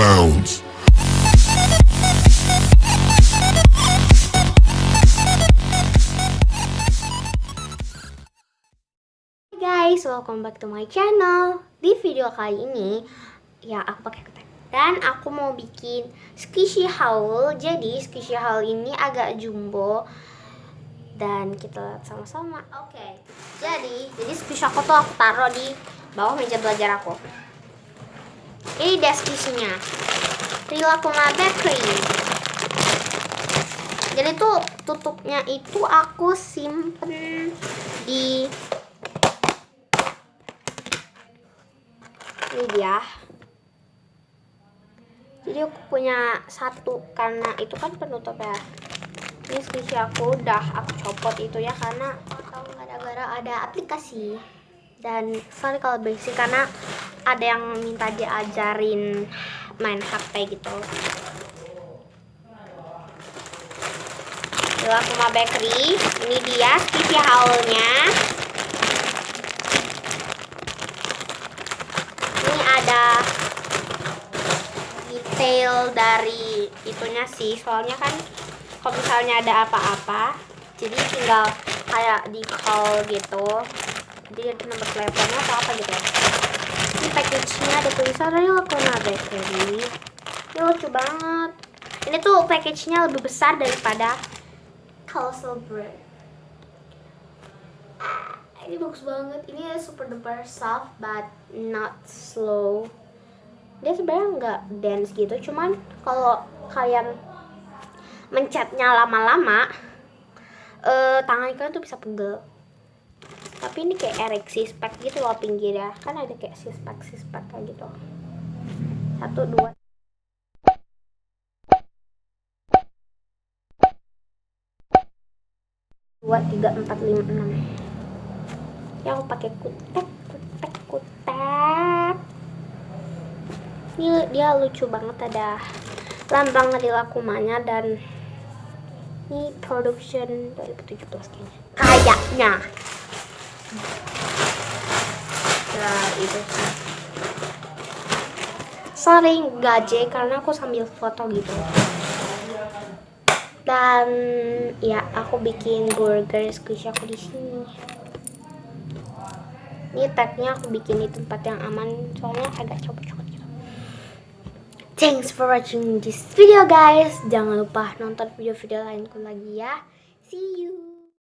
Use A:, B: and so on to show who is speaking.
A: bounds.
B: Guys, welcome back to my channel. Di video kali ini ya aku pakai ketek dan aku mau bikin squishy haul. Jadi squishy haul ini agak jumbo dan kita lihat sama-sama. Oke. Jadi squishy aku tuh aku taruh di bawah meja belajar aku. Ini deskripsinya. Rilakkuma Bakery. Jadi tuh tutupnya itu aku simpen di ini dia. Jadi aku punya satu karena itu kan penutupnya. Ini squishy aku udah aku copot itu ya karena gara-gara ada aplikasi. Dan sorry kalau berisik karena ada yang minta diajarin main HP gitu. Rilakkuma Bakery, ini dia squishy haulnya. Ini ada detail dari itunya sih, soalnya kan kalau misalnya ada apa-apa jadi tinggal kayak di call gitu, jadi ada nomor teleponnya atau apa gitu. Ini package-nya ada tulisan Rilakkuma Bakery. Ini lucu banget. Ini tuh package-nya lebih besar daripada Castle Bread. Ini bagus banget. Ini super duper soft but not slow. Dia sebenarnya nggak dense gitu, cuman kalau kalian mencetnya lama-lama tangan kalian tuh bisa pegel. Tapi ini kayak Eric Six-pack gitu loh pinggirnya, kan ada kayak six-pack kayak gitu. 1, 2 2, 3, 4, 5, 6. Ya aku pakai kutek. Ini dia lucu banget, ada lambang Rilakkumanya dan ini production 2017 kayaknya. Nah itu sih. Sorry gaje karena aku sambil foto gitu. Dan ya aku bikin burger squishy aku di sini. Ini tagnya aku bikin di tempat yang aman soalnya agak copot-copot gitu. Thanks for watching this video guys. Jangan lupa nonton video-video lainku lagi ya. See you.